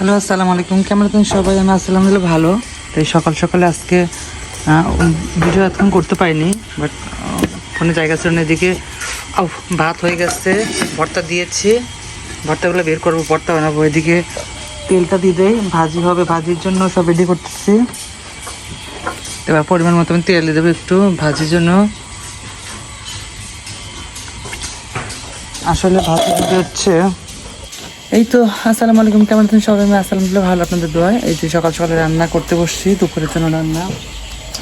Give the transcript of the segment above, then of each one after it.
Hello, আসসালামু আলাইকুম। কেমন আছেন সবাই? আমি আলহামদুলিল্লাহ ভালো। তাই সকাল সকালে আজকে ভিডিও এতক্ষণ করতে পারিনি, বাট কোনো জায়গা ছিল না। এদিকে ভাত হয়ে গেছে, ভর্তা দিয়েছি, ভর্তাগুলো বের করবো, ভর্তা বানাবো। এদিকে তেলটা দিয়ে দেয়, ভাজি হবে, ভাজির জন্য সব রেডি করতেছি। এবার পরিমাণ মতো আমি তেল দিয়ে দেবো একটু ভাজির জন্য। আসলে ভাজি দিতে হচ্ছে এই তো। আসসালামু আলাইকুম, কেমন আছেন সবাই? আমি আলহামদুলিল্লাহ ভালো, আপনাদের দোয়ায়। এই যে সকাল সকালে রান্না করতে বসছি, দুপুরের জন্য রান্না।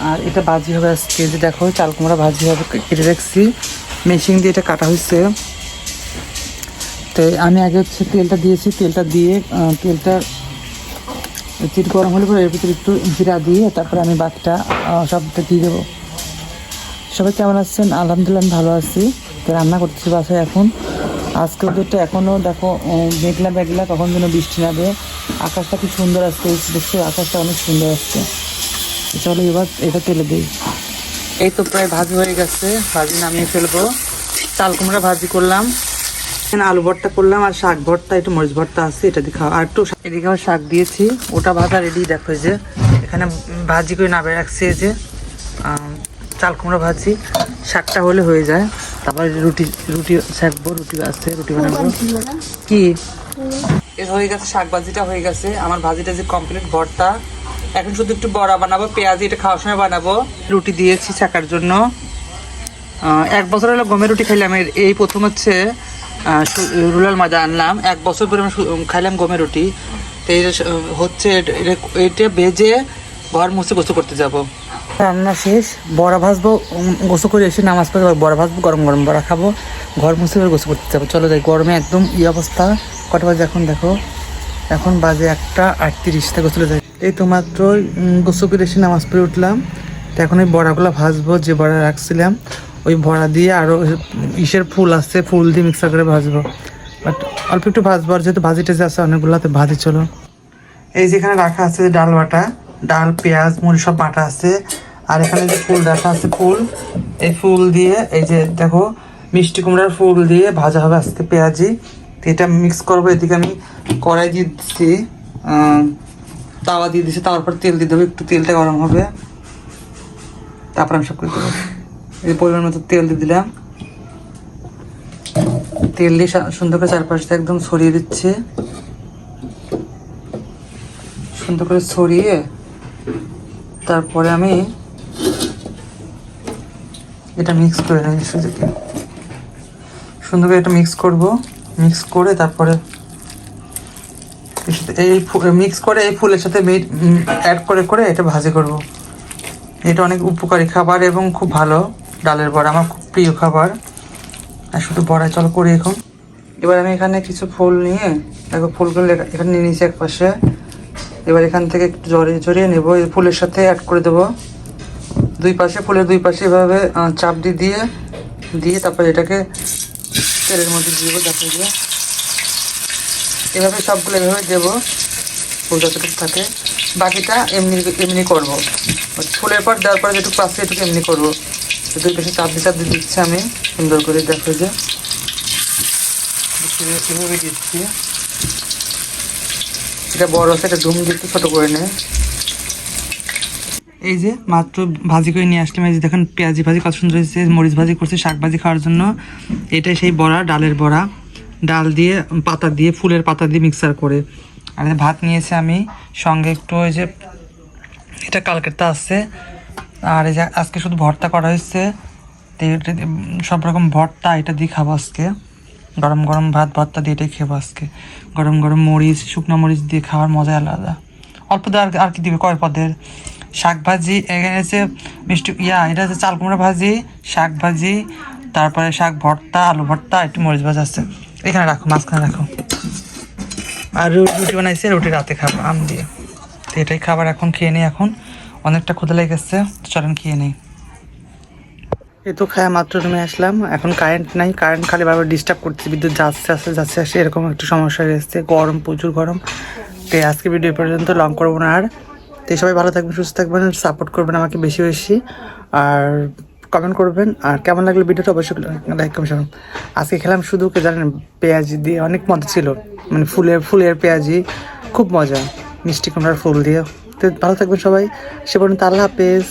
আর এটা ভাজি হবে আজকে, যে দেখো চাল কুমড়া ভাজি হবে, কেটে রাখছি, মেশিন দিয়ে এটা কাটা হয়েছে। তো আমি আগে হচ্ছে তেলটা দিয়েছি, তেলটা দিয়ে তেলটা চিট গরম হলে পরে এর ভিতরে একটু জিরা দিয়ে তারপরে আমি বাকিটা সবটা দিয়ে দেবো। সবাই কেমন আছেন? আলহামদুলিল্লাহ আমি ভালো আছি। তো রান্না করতেছি বাসায় এখন। আজকে ওদেরটা এখনও দেখো মেঘলা মেঘলা, কখন যেন বৃষ্টি নামবে। আকাশটা কি সুন্দর আসছে, দেখছো আকাশটা অনেক সুন্দর আসছে। চলো এবার এটা তেলে দিই। এই তো প্রায় ভাজি হয়ে গেছে, ভাজি নামিয়ে ফেলবো। চাল কুমড়া ভাজি করলাম, এখানে আলু ভর্তা করলাম, আর শাক ভর্তা, একটু মরিচ ভর্তা আছে, এটা দিয়ে খাওয়া। আর একটু এদিকে আবার শাক দিয়েছি, ওটা ভাজা রেডি। দেখো যে এখানে ভাজি করে নামিয়ে রাখছি, এই যে চাল কুমড়া ভাজি। শাকটা হলে হয়ে যায়, তারপরে রুটি রুটি শাকবো, রুটি আছে, রুটি বানাবো। কি এর হয়ে গেছে, শাক ভাজিটা হয়ে গেছে, আমার ভাজিটা যে কমপ্লিট। ভর্তা এখন শুধু একটু বড়া বানাবো, পেঁয়াজি, এটা খাওয়ার সময় বানাবো। রুটি দিয়েছি ছাকার জন্য। 1 বছর হলো গমের রুটি খাইলাম, এই প্রথম হচ্ছে রুলাল মাজা আনলাম। 1 বছর পরে আমি খাইলাম গমের রুটি। তো এই হচ্ছে এটা ভেজে ঘর মুছে গোসল করতে যাব। রান্না শেষ, বড়া ভাজবো, গোসল করে এসে নামাজ পড়ে বড়া ভাজবো, গরম গরম বড়া খাবো, ঘর মুছে করে গোসল করতে যাবো। চলো যাই, গরমে একদম অবস্থা। কটা বাজে এখন দেখো, এখন বাজে 1:38, গোসলে যাই। এই তো মাত্র গোসল করে এসে নামাজ পড়ে উঠলাম। তো এখন এই বড়াগুলো ভাজবো, যে বড়া রাখছিলাম ওই বড়া দিয়ে, আরও ইসের ফুল আছে, ফুল দিয়ে মিক্সার করে ভাজবো। বাট অল্প একটু ভাজবো, আর যেহেতু ভাজি টেজে আছে অনেকগুলো, তো ভাজি। চলো, এই যেখানে রাখা আছে ডাল বাটা, ডাল পেঁয়াজ মরিচ সব বাটা আছে। আর এখানে যে ফুল রাখা আছে, ফুল, এই ফুল দিয়ে, এই যে দেখো মিষ্টি কুমড়ার ফুল দিয়ে ভাজা হবে আজকে পেঁয়াজি। তো এটা মিক্স করবো। এদিকে আমি কড়াই দিয়ে দিচ্ছি, তাওয়া দিয়ে দিচ্ছি, তাওয়ার পর তেল দিয়ে দেবো, একটু তেলটা গরম হবে, তারপর আমি সব করে দেবো। এই পরিমাণ মতো তেল দিয়ে দিলাম, তেল দিয়ে সুন্দর করে চারপাশটা একদম ছড়িয়ে দিচ্ছে, সুন্দর করে ছড়িয়ে তারপরে আমি এটা মিক্স করে নিই। সুন্দর করে এটা মিক্স করব, মিক্স করে তারপরে এই মিক্স করে এই ফুলের সাথে অ্যাড করে করে এটা ভাজি করব। এটা অনেক উপকারী খাবার এবং খুব ভালো। ডালের বড়া আমার খুব প্রিয় খাবার। আর শুধু বড়া চল করি এখন। এবার আমি এখানে কিছু ফুল নিয়ে, দেখো ফুলগুলো এখানে নিয়ে নিয়েছি এক পাশে। এবার এখান থেকে একটু জড়িয়ে জড়িয়ে নেবো, এই ফুলের সাথে অ্যাড করে দেবো। দুই পাশে, ফুলের দুই পাশে এভাবে চাপ দিয়ে দিয়ে তারপরে এটাকে তেলের মধ্যে দিয়ে দেবো। দেখো যে এভাবে সবগুলো এভাবে দেবো, ফুল যতটুকু থাকে। বাকিটা এমনি এমনি করবো, ফুলের পর দেওয়ার পরে যেটুকু পাশে এটুকু এমনি করবো। দুই পাশে চাপ দিয়ে দিচ্ছি আমি সুন্দর করে। দেখো যে এভাবে দিচ্ছি। এটা বড় আছে, এটা ধুম দিতে ছোটো করে নেয়। এই যে মাত্র ভাজি করে নিয়ে আসলাম, এই যে দেখেন পেঁয়াজি ভাজি কত সুন্দর হয়েছে, মরিচ ভাজি করছে শাক ভাজি খাওয়ার জন্য। এটাই সেই বড়া, ডালের বড়া, ডাল দিয়ে পাতা দিয়ে, ফুলের পাতা দিয়ে মিক্সার করে। আর ভাত নিয়েছি আমি সঙ্গে একটু, ওই যে এটা কালকেরটা আছে। আর এই যে আজকে শুধু ভর্তা করা হয়েছে, তো সব রকম ভর্তা এটা দিয়ে খাবো আজকে। গরম গরম ভাত ভর্তা দিয়ে এটাই খাবো আজকে। গরম গরম মরিচ, শুকনো মরিচ দিয়ে খাওয়ার মজা আলাদা। অল্প দিয়ে আর কি দিবে, কয় পদের শাক ভাজি, এখানে আছে মিষ্টি এটা হচ্ছে চাল কুমড়া ভাজি, শাক ভাজি, তারপরে শাক ভর্তা, আলু ভর্তা, একটু মরিচ ভাজা আছে। এখানে রাখো, মাঝখানে রাখো। আর রুটি বানাইছে, রুটি রাতে খাবো আম দিয়ে। তো এটাই খাবার, এখন খেয়ে নিই। এখন অনেকটা ক্ষুধা লেগেছে, চলেন খেয়ে নিই। এই তো খায়া মাত্র রুমে আসলাম। এখন কারেন্ট নাই, কারেন্ট খালি বারবার ডিস্টার্ব করছে, বিদ্যুৎ যাচ্ছে আসে, এরকম একটু সমস্যা রয়েছে। গরম, প্রচুর গরম। তো আজকে ভিডিও পর্যন্ত লং করবো না আর। তো সবাই ভালো থাকবেন, সুস্থ থাকবেন, সাপোর্ট করবেন আমাকে বেশি বেশি, আর কমেন্ট করবেন। আর কেমন লাগলো ভিডিওটা অবশ্যই লাইক কমেন্ট। আজকে খেলাম শুধু, কে জানেন, পেঁয়াজি দিয়ে, অনেক মজা ছিল। মানে ফুলের পেঁয়াজি, খুব মজা মিষ্টি কুমড়ার ফুল দিয়ে। তো ভালো থাকবেন সবাই, সে পর্যন্ত আল্লাহ হাফেজ।